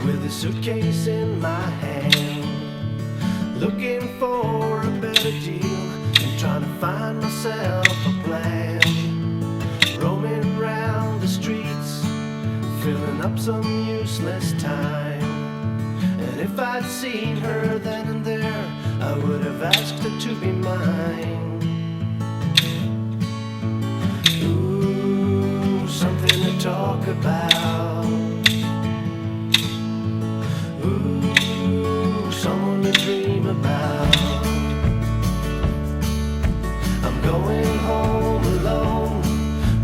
with a suitcase in my hand, looking for a better deal and trying to find myself a plan. Roaming around the streets, filling up some useless time. And if I'd seen her then and there, I would have asked her to be mine. Ooh, something to talk about. Ooh, someone to dream about. I'm going home alone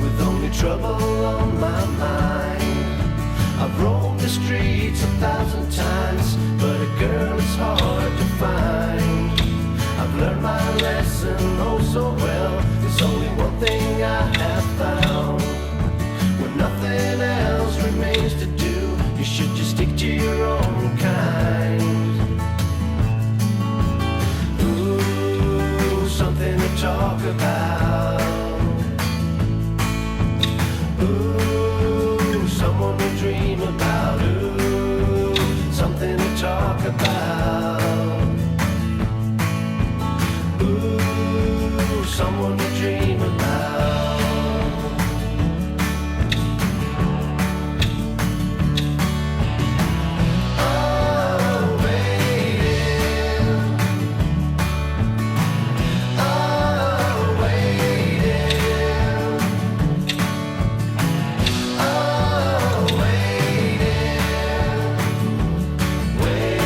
with only trouble on my mind. I've roamed the streets 1,000 times, but a girl is hard to find. I've learned my lesson oh so well. There's only one thing I have found. When nothing else remains to do, you should just stick to your own kind. Ooh, something to talk about. Ooh, someone to dream about. Ooh, something to talk about. Ooh, someone to dream about. Oh, waiting. Oh, waiting. Oh, waiting. Waiting.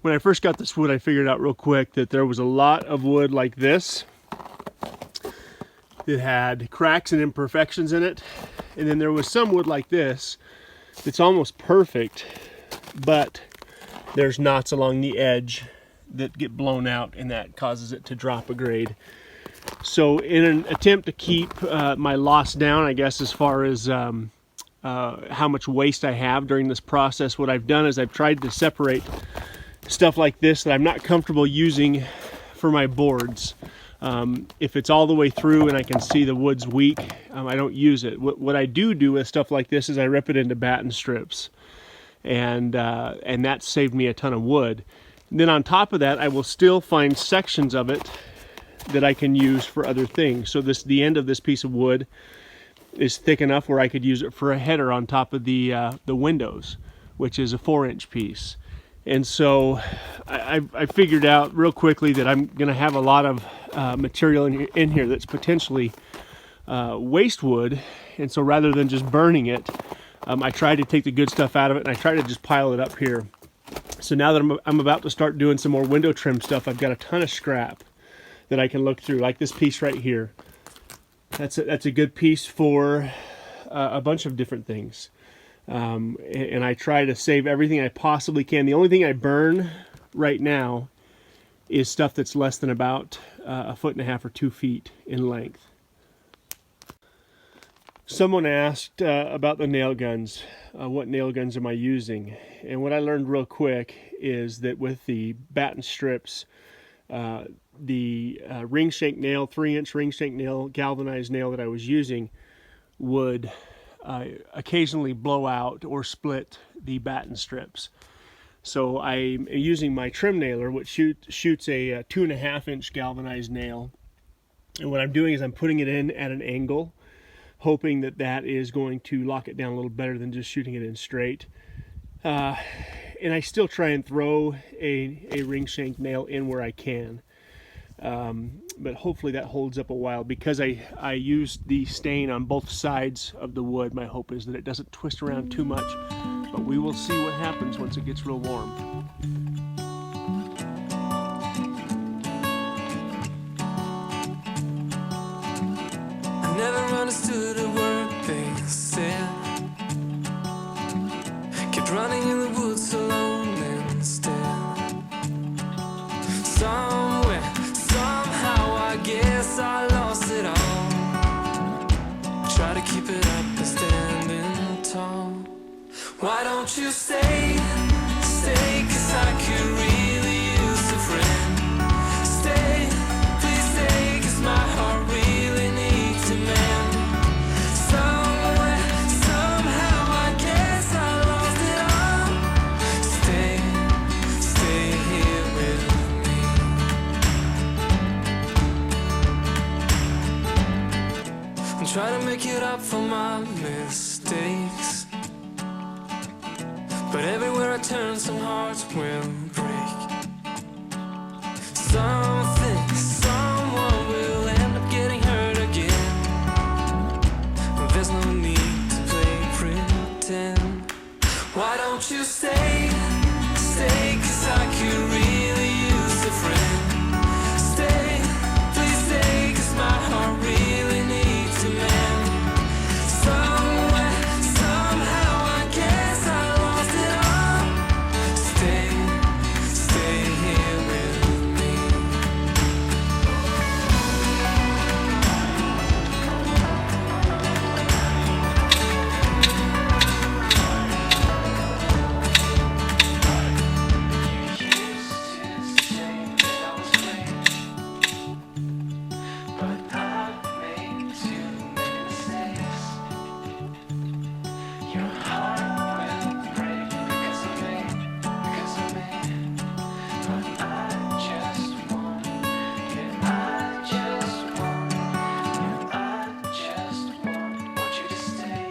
When I first got this wood, I figured out real quick that there was a lot of wood like this that had cracks and imperfections in it. And then there was some wood like this that's almost perfect, but there's knots along the edge that get blown out, and that causes it to drop a grade. So in an attempt to keep my loss down, I guess, as far as how much waste I have during this process, what I've done is I've tried to separate stuff like this that I'm not comfortable using for my boards. If it's all the way through and I can see the wood's weak, I don't use it. What I do with stuff like this is I rip it into batten strips, and that saved me a ton of wood. And then on top of that, I will still find sections of it that I can use for other things. So the end of this piece of wood is thick enough where I could use it for a header on top of the windows, which is a 4-inch piece. And so I figured out real quickly that I'm going to have a lot of material in here that's potentially waste wood. And so rather than just burning it, I tried to take the good stuff out of it, and I tried to just pile it up here. So now that I'm about to start doing some more window trim stuff, I've got a ton of scrap that I can look through, like this piece right here. that's a good piece for a bunch of different things. And I try to save everything I possibly can. The only thing I burn right now is stuff that's less than about 1.5 or 2 feet in length. Someone asked about the nail guns. What nail guns am I using? And what I learned real quick is that with the batten strips, the ring shank nail, 3-inch ring shank nail, galvanized nail that I was using would occasionally blow out or split the batten strips. So I'm using my trim nailer, which shoots a 2.5-inch galvanized nail. And what I'm doing is I'm putting it in at an angle, hoping that that is going to lock it down a little better than just shooting it in straight. And I still try and throw a ring shank nail in where I can. But hopefully that holds up a while. Because I used the stain on both sides of the wood, my hope is that it doesn't twist around too much. But we will see what happens once it gets real warm. I never understood a word they said. Kept running in the woods alone instead. Somewhere, somehow, I guess I lost it all. Try to keep it up and standing tall. Why don't you stay, stay, 'cause I could really use a friend. Stay, please stay, 'cause my heart really needs a man. Somewhere, somehow, I guess I lost it all. Stay, stay here with me. And try to make it up for my mistakes. But everywhere I turn, some hearts will break. Something, someone will end up getting hurt again. There's no need to play pretend. Why don't you stay, stay, 'cause I could really use a friend. Stay, please stay, 'cause my heart really needs a man. Somewhere, somehow, I guess I lost it all. Stay, stay here with me. But I made too many mistakes. Your heart will break because of me, because of me. But I just want, yeah, I just want, yeah, I just want you to stay.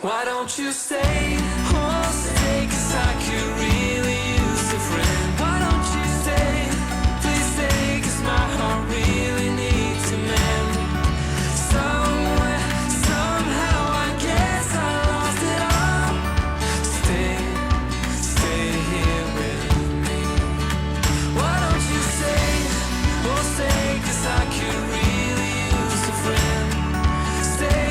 Why don't you stay, oh stay, 'cause I could really use a friend. Why don't you stay, please stay, 'cause my heart really needs a man. Somewhere, somehow, I guess I lost it all. Stay, stay here with me. Why don't you stay, oh stay, 'cause I could really use a friend. Stay,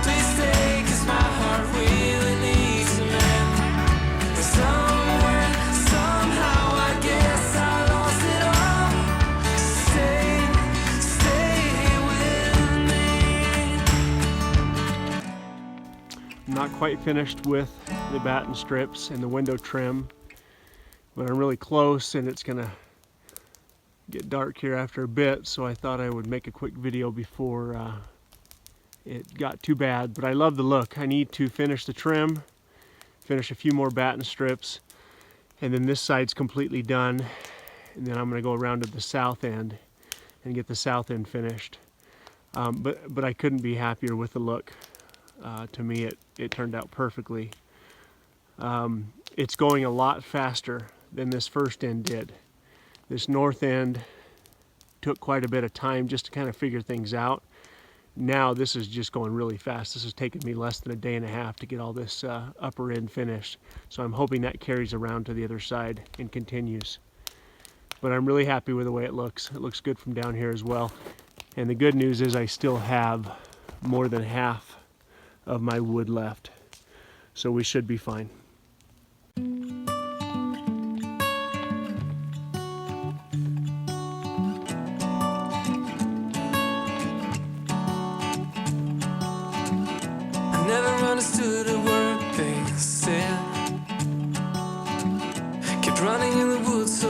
please stay, 'cause my heart really needs a man. Somewhere, somehow, I guess I lost it all. Stay, stay with me. I'm not quite finished with the batten strips and the window trim, but I'm really close, and it's gonna get dark here after a bit, so I thought I would make a quick video before it got too bad. But I love the look. I need to finish the trim, finish a few more batten strips, and then this side's completely done, and then I'm going to go around to the south end and get the south end finished. But I couldn't be happier with the look. To me, it turned out perfectly. It's going a lot faster than this first end did. This north end took quite a bit of time just to kind of figure things out. Now this is just going really fast. This has taken me less than a day and a half to get all this upper end finished. So I'm hoping that carries around to the other side and continues. But I'm really happy with the way it looks. It looks good from down here as well. And the good news is I still have more than half of my wood left. So we should be fine. I never understood a word they said. Kept running in the woods so